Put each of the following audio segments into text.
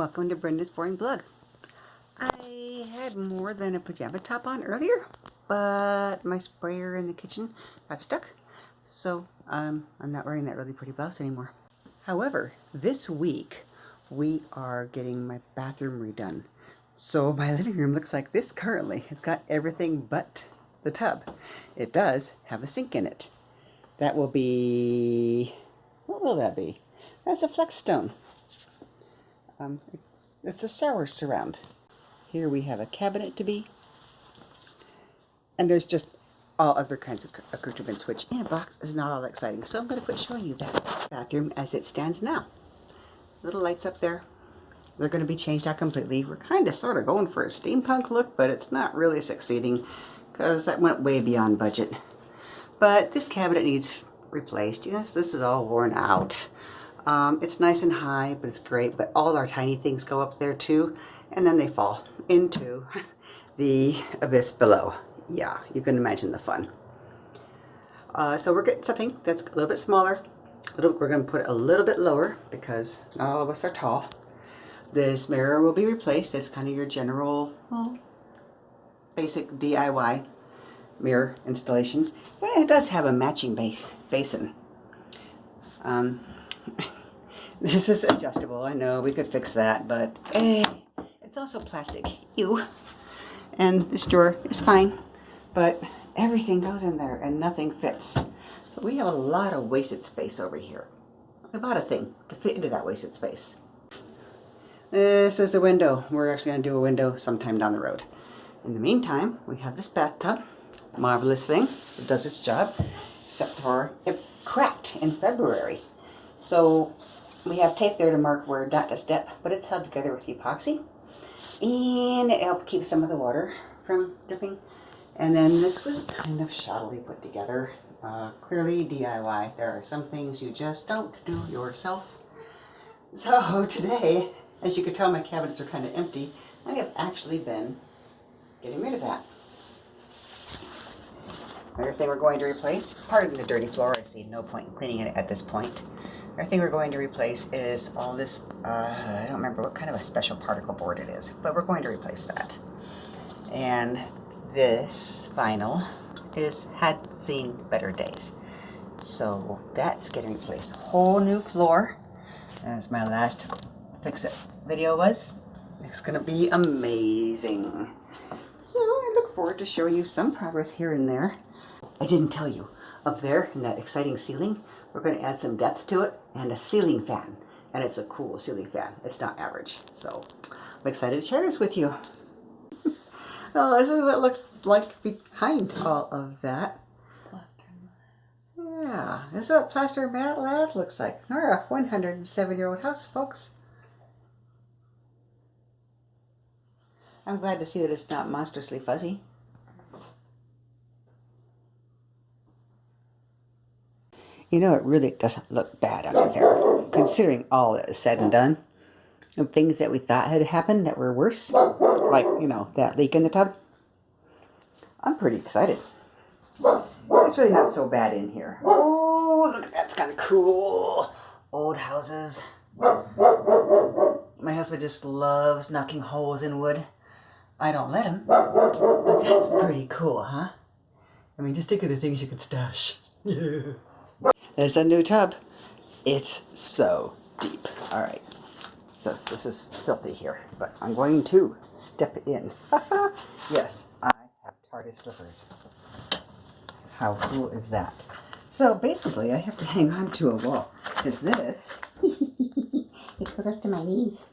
Welcome to Brenda's Boring Blog. I had more than a pajama top on earlier, but my sprayer in the kitchen got stuck, so I'm not wearing that really pretty blouse anymore. However, this week we are getting my bathroom redone. So my living room looks like this currently. It's got everything but the tub. It does have a sink in it. That will be, what will that be? That's a flex stone. It's a shower surround. Here we have a cabinet to be. And there's just all other kinds of accoutrements, which in a box is not all exciting. So I'm going to quit showing you that bathroom as it stands now. Little lights up there. They're going to be changed out completely. We're kind of sort of going for a steampunk look, but it's not really succeeding because that went way beyond budget. But this cabinet needs replaced. Yes, this is all worn out. It's nice and high, but it's great. But all our tiny things go up there too, and then they fall into the abyss below. Yeah, you can imagine the fun. So we're getting something that's a little bit smaller. We're going to put it a little bit lower because not all of us are tall. This mirror will be replaced. It's kind of your general, basic DIY mirror installation. But it does have a matching basin. This is adjustable. I know we could fix that, but it's also plastic. Ew. And this drawer is fine, but everything goes in there and nothing fits. So we have a lot of wasted space over here. I bought a thing to fit into that wasted space. This is the window. We're actually going to do a window sometime down the road. In the meantime, we have this bathtub. Marvelous thing. It does its job, except for it cracked in February. So we have tape there to mark where not to step, but it's held together with epoxy. And it helped keep some of the water from dripping. And then this was kind of shoddily put together. Clearly DIY. There are some things you just don't do yourself. So today, as you can tell, my cabinets are kind of empty. I have actually been getting rid of that. Another thing we're going to replace, pardon the dirty floor, I see no point in cleaning it at this point. Another thing we're going to replace is all this, I don't remember what kind of a special particle board it is, but we're going to replace that. And this vinyl had seen better days. So that's getting replaced. Whole new floor, as my last fix-it video was. It's going to be amazing. So I look forward to showing you some progress here and there. I didn't tell you, up there in that exciting ceiling, we're going to add some depth to it and a ceiling fan. And it's a cool ceiling fan. It's not average. So I'm excited to share this with you. Oh, this is what it looked like behind all of that. Yeah, this is what plaster mat lab looks like. We're a 107-year-old house, folks. I'm glad to see that it's not monstrously fuzzy. You know, it really doesn't look bad under there, considering all that is said and done. And things that we thought had happened that were worse, like, you know, that leak in the tub. I'm pretty excited. It's really not so bad in here. Oh, look at that. It's kind of cool. Old houses. My husband just loves knocking holes in wood. I don't let him, but that's pretty cool, huh? I mean, just think of the things you can stash. There's a new tub. It's so deep. All right, so this is filthy here, but I'm going to step in. Yes, I have TARDIS slippers. How cool is that? So basically, I have to hang on to a wall, because this, it goes up to my knees.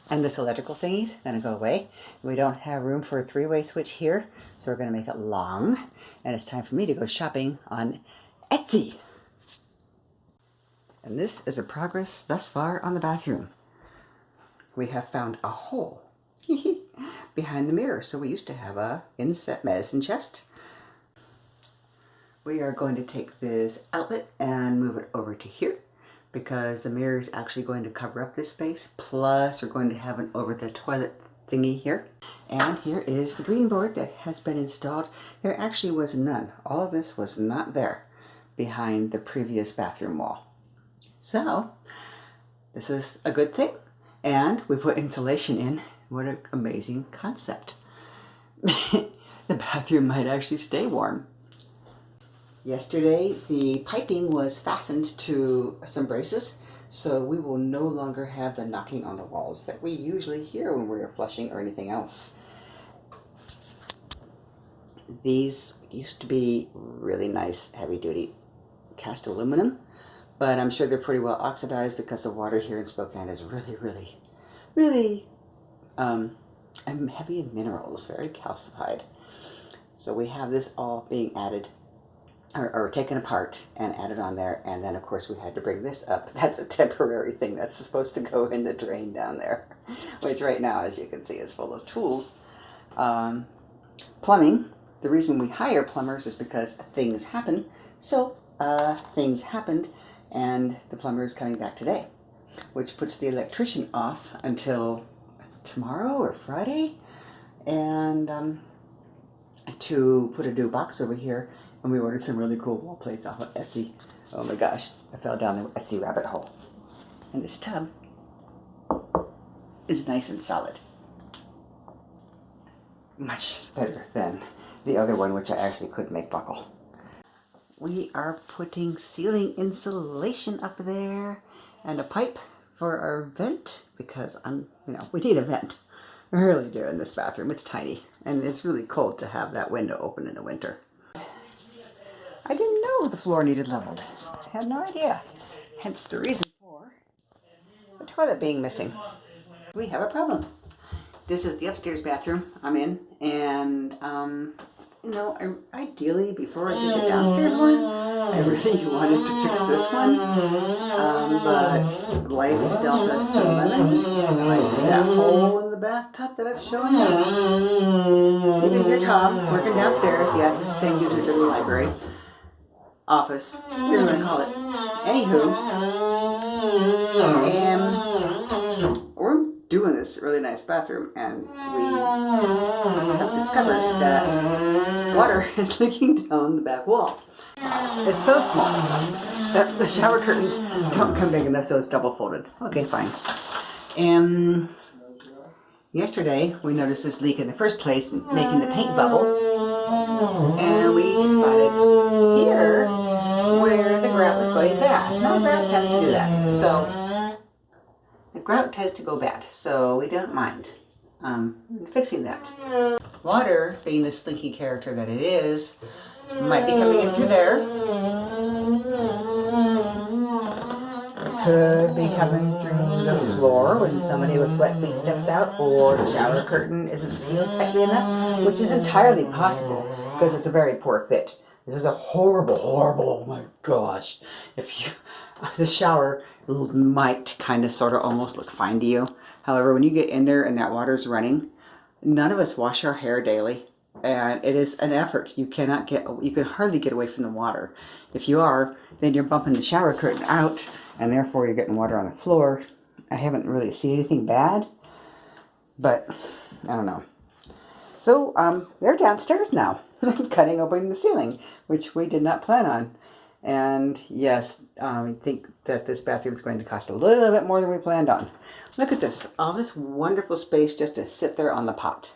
And this electrical thingy's going to go away. We don't have room for a three-way switch here, so we're going to make it long. And it's time for me to go shopping on Etsy. And this is the progress thus far on the bathroom. We have found a hole behind the mirror. So we used to have a inset medicine chest. We are going to take this outlet and move it over to here, because the mirror is actually going to cover up this space. Plus, we're going to have an over-the-toilet thingy here. And here is the green board that has been installed. There actually was none. All of this was not there behind the previous bathroom wall. So, this is a good thing. And we put insulation in. What an amazing concept. The bathroom might actually stay warm. Yesterday, the piping was fastened to some braces, so we will no longer have the knocking on the walls that we usually hear when we're flushing or anything else. These used to be really nice heavy-duty cast aluminum, but I'm sure they're pretty well oxidized because the water here in Spokane is really heavy in minerals, very calcified. So we have this all being added or taken apart and added on there, and then of course we had to bring this up. That's a temporary thing that's supposed to go in the drain down there, which right now, as you can see, is full of tools. Plumbing, the reason we hire plumbers is because things happen. So things happened, and the plumber is coming back today, which puts the electrician off until tomorrow or Friday, and to put a new box over here. And we ordered some really cool wall plates off of Etsy. Oh my gosh, I fell down the Etsy rabbit hole. And this tub is nice and solid. Much better than the other one, which I actually could make buckle. We are putting ceiling insulation up there and a pipe for our vent, because we need a vent. We really do in this bathroom. It's tiny, and it's really cold to have that window open in the winter. I didn't know the floor needed leveled. I had no idea. Hence the reason for the toilet being missing. We have a problem. This is the upstairs bathroom I'm in, and ideally before I did the downstairs one, I really wanted to fix this one, but life dealt us some lemons, like that hole in the bathtub that I've shown you. You can hear Tom working downstairs. Yes, it's the same dude who did the library. Office, whatever you want to call it. Anywho, we're doing this really nice bathroom, and we have discovered that water is leaking down the back wall. It's so small that the shower curtains don't come big enough, so it's double folded. Okay, fine. And yesterday we noticed this leak in the first place, making the paint bubble. And we spotted here where the grout was going bad. Now grout tends to do that. So the grout tends to go bad. So we don't mind fixing that. Water, being the slinky character that it is, might be coming in through there. Could be coming through the floor when somebody with wet feet steps out, or the shower curtain isn't sealed tightly enough, which is entirely possible because it's a very poor fit. This is a horrible, oh my gosh. The shower might kind of sort of almost look fine to you. However, when you get in there and that water's running, none of us wash our hair daily. And it is an effort. You can hardly get away from the water. If you are, then you're bumping the shower curtain out, and therefore you're getting water on the floor. I haven't really seen anything bad, but I don't know. So they're downstairs now, cutting open the ceiling, which we did not plan on. And yes, I think that this bathroom is going to cost a little bit more than we planned on. Look at this, all this wonderful space just to sit there on the pot.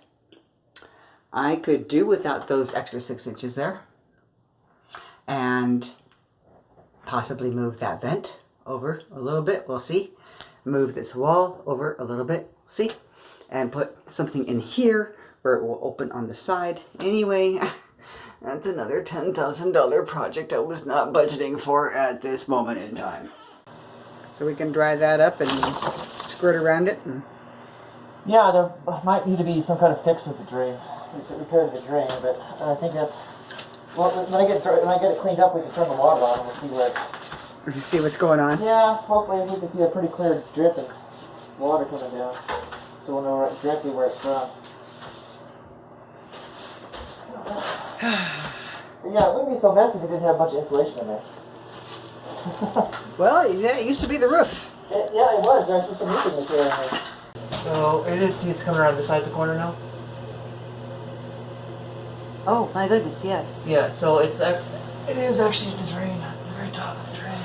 I could do without those extra 6 inches there, and possibly move that vent over a little bit, we'll see. Move this wall over a little bit, see, and put something in here where it will open on the side. Anyway, that's another $10,000 project I was not budgeting for at this moment in time. So we can dry that up and squirt around it. Yeah, there might need to be some kind of fix with the drain. Repair to the drain, but I think that's, well, when I get it cleaned up, we can turn the water on and we'll see where it's... See what's going on? Yeah, hopefully we can see a pretty clear drip and water coming down, so we'll know directly where it's from. But yeah, it wouldn't be so messy if it didn't have a bunch of insulation in there. Well, yeah, it used to be the roof. Yeah, it was. There's just some roofing material in there. So it is, see, it's coming around this side of the corner now? Oh my goodness, yes. Yeah, so it is actually the drain, the very top of the drain.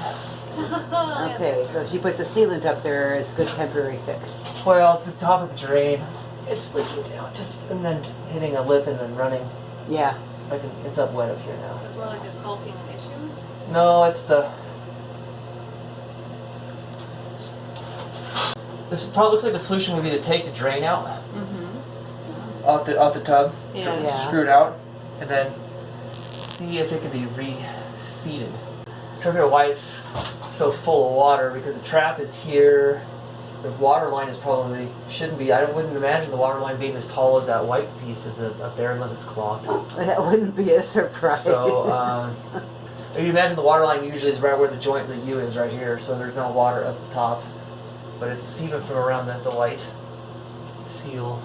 Okay, so she puts a sealant up there as a good temporary fix. Well, it's the top of the drain. It's leaking down, just and then hitting a lip and then running. Yeah. Like it's up wet up here now. It's more like a caulking issue. No, it's the. This probably looks like the solution would be to take the drain out off the tub, Yeah. Yeah. screw it out, and then see if it can be reseated. I'm trying to figure out why it's so full of water because the trap is here. The water line is probably shouldn't be. I wouldn't imagine the water line being as tall as that white piece is up there unless it's clogged. That wouldn't be a surprise. So if you imagine the water line usually is right where the joint of the U is right here, so there's no water at the top, but it's seeping from around the white seal.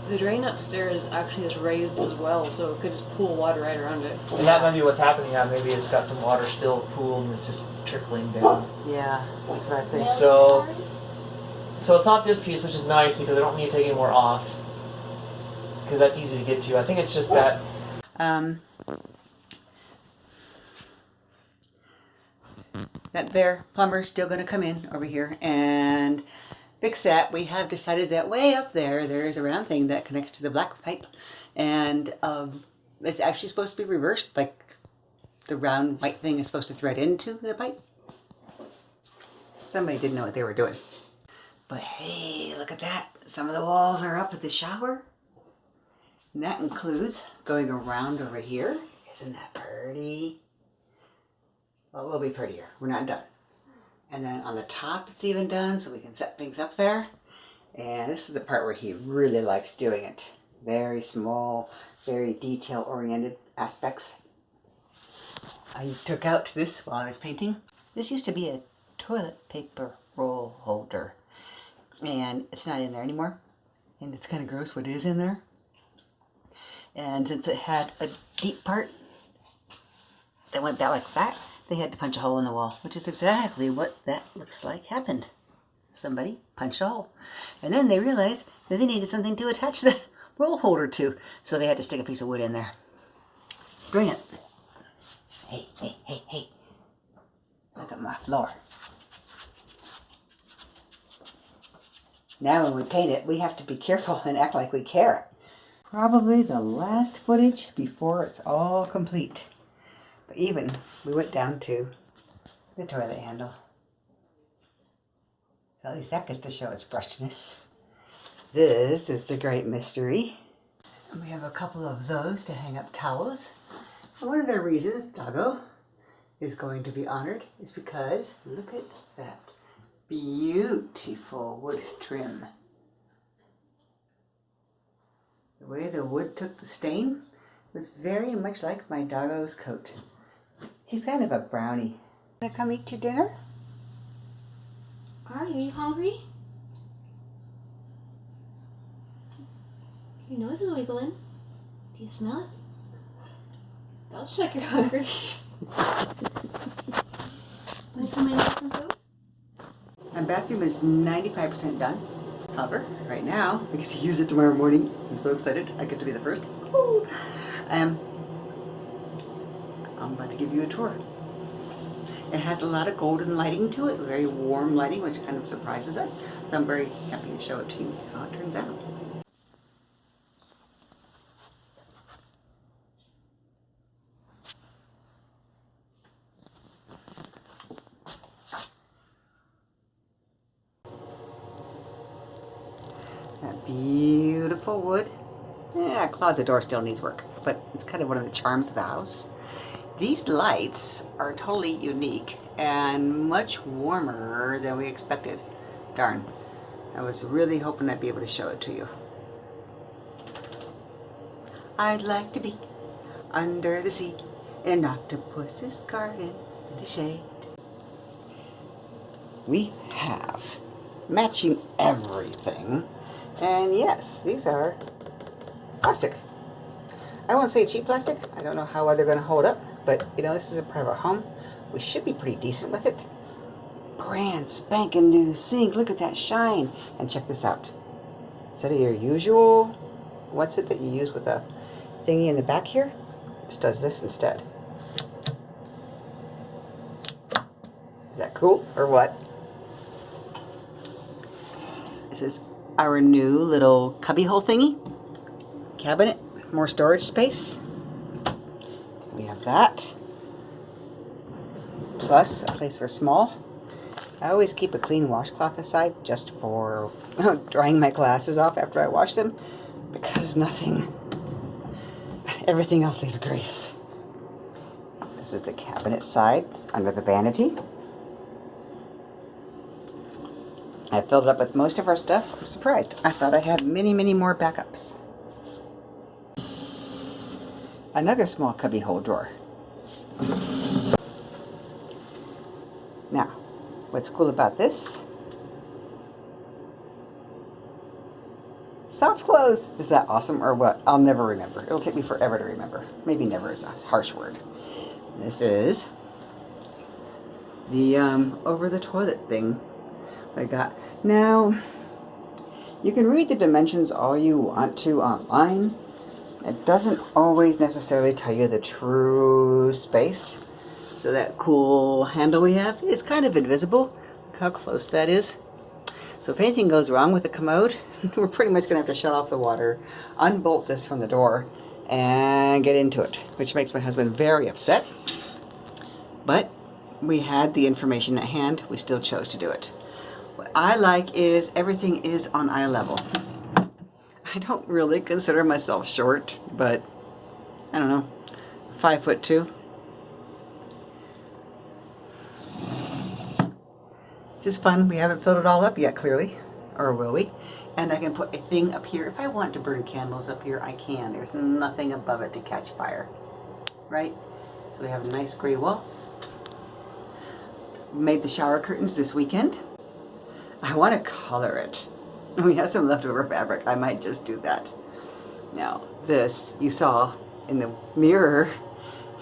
The drain upstairs actually is raised as well, so it could just pool water right around it. And that might be what's happening. Yeah, maybe it's got some water still pooled and it's just trickling down. Yeah, that's what I think. So it's not this piece, which is nice because I don't need to take any more off because that's easy to get to. I think it's just that. That there plumber's still going to come in over here and fix that. We have decided that way up there, there's a round thing that connects to the black pipe, and it's actually supposed to be reversed. Like the round white thing is supposed to thread into the pipe. Somebody didn't know what they were doing. But hey, look at that. Some of the walls are up at the shower. And that includes going around over here. Isn't that pretty? Well, it will be prettier. We're not done. And then on the top, it's even done, so we can set things up there. And this is the part where he really likes doing it. Very small, very detail-oriented aspects. I took out this while I was painting. This used to be a toilet paper roll holder. And it's not in there anymore. And it's kind of gross what is in there. And since it had a deep part that went back like that, they had to punch a hole in the wall, which is exactly what that looks like happened. Somebody punched a hole. And then they realized that they needed something to attach the roll holder to, so they had to stick a piece of wood in there. Brilliant. Hey, hey, hey, hey. Look at my floor. Now when we paint it, we have to be careful and act like we care. Probably the last footage before it's all complete. But even, we went down to the toilet handle. So at least that gets to show its brushness. This is the great mystery. And we have a couple of those to hang up towels. And one of the reasons Doggo is going to be honored is because, look at that beautiful wood trim. The way the wood took the stain was very much like my Doggo's coat. She's kind of a brownie. Wanna come eat your dinner? Are you hungry? Your nose is wiggling. Do you smell it? Don't check you're hungry. Want some of my nuts and food? My bathroom is 95% done. However, right now, I get to use it tomorrow morning. I'm so excited. I get to be the first. Woo! I'm about to give you a tour. It has a lot of golden lighting to it, very warm lighting, which kind of surprises us. So I'm very happy to show it to you how it turns out. That beautiful wood. Yeah, closet door still needs work, but it's kind of one of the charms of the house. These lights are totally unique and much warmer than we expected. Darn, I was really hoping I'd be able to show it to you. I'd like to be under the sea in an octopus's garden with the shade. We have matching everything. And yes, these are plastic. I won't say cheap plastic. I don't know how well they're going to hold up, but you know, this is a private home. We should be pretty decent with it. Brand spanking new sink. Look at that shine. And check this out. Instead of your usual, what's it that you use with a thingy in the back here? It just does this instead. Is that cool or what? This is our new little cubbyhole thingy. Cabinet, more storage space. We have that. Plus a place for small. I always keep a clean washcloth aside just for drying my glasses off after I wash them, because everything else leaves grease. This is the cabinet side under the vanity. I filled it up with most of our stuff. I'm surprised. I thought I had many, many more backups. Another small cubbyhole drawer. Now, what's cool about this? Soft clothes. Is that awesome or what? I'll never remember. It'll take me forever to remember. Maybe never is a harsh word. This is the over the toilet thing I got. Now, you can read the dimensions all you want to online. It doesn't always necessarily tell you the true space. So that cool handle we have is kind of invisible. Look how close that is. So if anything goes wrong with the commode, we're pretty much going to have to shut off the water, unbolt this from the door, and get into it, which makes my husband very upset. But we had the information at hand. We still chose to do it. What I like is everything is on eye level. I don't really consider myself short, but I don't know, 5'2". Just fun. We haven't filled it all up yet, clearly, or will we? And I can put a thing up here. If I want to burn candles up here, I can. There's nothing above it to catch fire, right? So we have nice gray walls. We made the shower curtains this weekend. I want to color it. We have some leftover fabric. I might just do that. Now, this you saw in the mirror.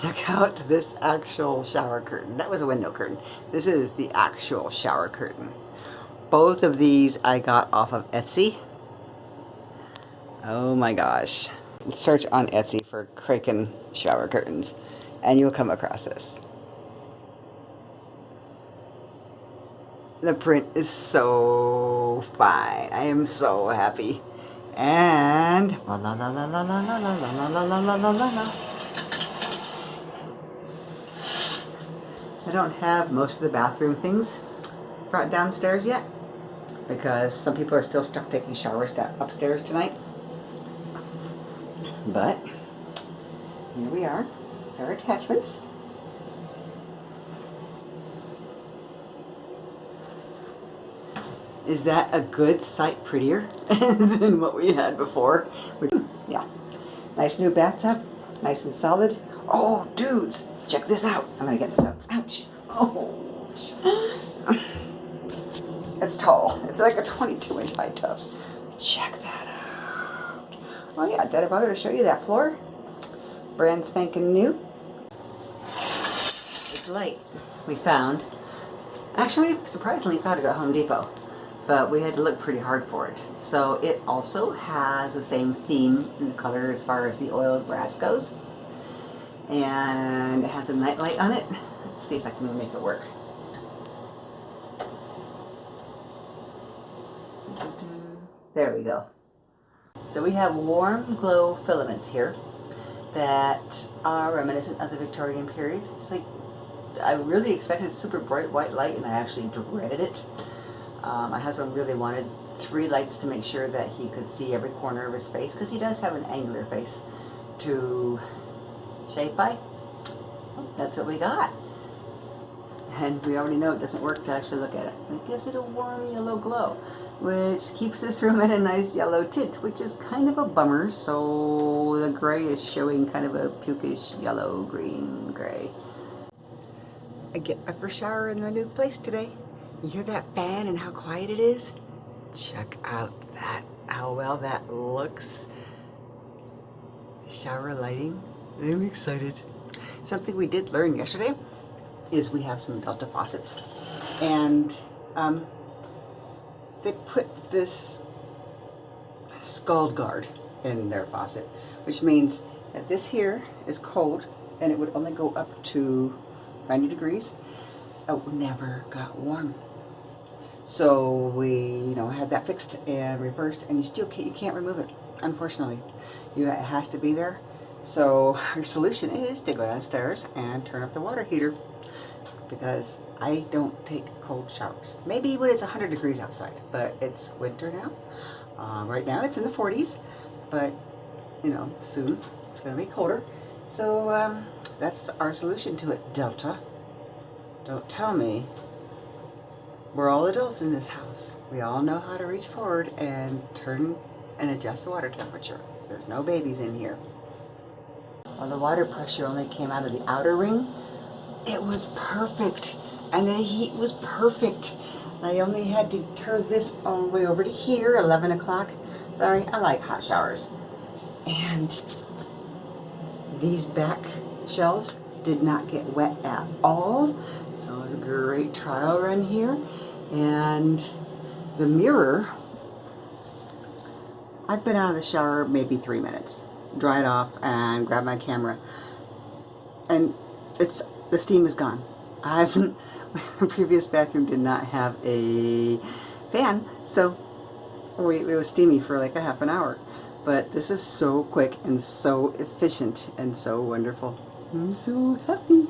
Check out this actual shower curtain. That was a window curtain. This is the actual shower curtain. Both of these I got off of Etsy. Oh my gosh. Search on Etsy for Kraken shower curtains and you'll come across this. The print is so fine. I am so happy. And la la la la la la la la la la la la la la. I don't have most of the bathroom things brought downstairs yet because some people are still stuck taking showers upstairs tonight. But here we are. There are attachments. Is that a good sight prettier than what we had before? Yeah. Nice new bathtub. Nice and solid. Oh, dudes, check this out. I'm going to get the tub. Ouch. Oh. It's tall. It's like a 22-inch high tub. Check that out. Oh, yeah. Did I bother to show you that floor? Brand spanking new. This light we found. Actually, we surprisingly found it at Home Depot. But we had to look pretty hard for it. So it also has the same theme in the color as far as the oiled brass goes. And it has a night light on it. Let's see if I can make it work. There we go. So we have warm glow filaments here that are reminiscent of the Victorian period. It's like, I really expected super bright white light and I actually dreaded it. My husband really wanted 3 lights to make sure that he could see every corner of his face because he does have an angular face to shave by. That's what we got. And we already know it doesn't work to actually look at it. It gives it a warm yellow glow, which keeps this room at a nice yellow tint, which is kind of a bummer. So the gray is showing kind of a pukish yellow, green, gray. I get my first shower in my new place today. You hear that fan and how quiet it is? Check out that, how well that looks. Shower lighting. I'm excited. Something we did learn yesterday is we have some Delta faucets. And they put this scald guard in their faucet, which means that this here is cold and it would only go up to 90 degrees. it never got warm. So we, had that fixed and reversed, and you can't remove it, unfortunately. It has to be there. So our solution is to go downstairs and turn up the water heater, because I don't take cold showers. Maybe when it's 100 degrees outside, but it's winter now. Right now it's in the 40s, but soon it's gonna be colder. So that's our solution to it, Delta. Don't tell me. We're all adults in this house. We all know how to reach forward and turn and adjust the water temperature. There's no babies in here. Well, the water pressure only came out of the outer ring. It was perfect, and the heat was perfect. I only had to turn this all the way over to here, 11 o'clock. Sorry, I like hot showers. And these back shelves did not get wet at all. So it was a great trial run here. And the mirror, I've been out of the shower maybe 3 minutes. Dry it off and grab my camera. And the steam is gone. My previous bathroom did not have a fan, so it was steamy for like a half an hour. But this is so quick and so efficient and so wonderful. I'm so happy.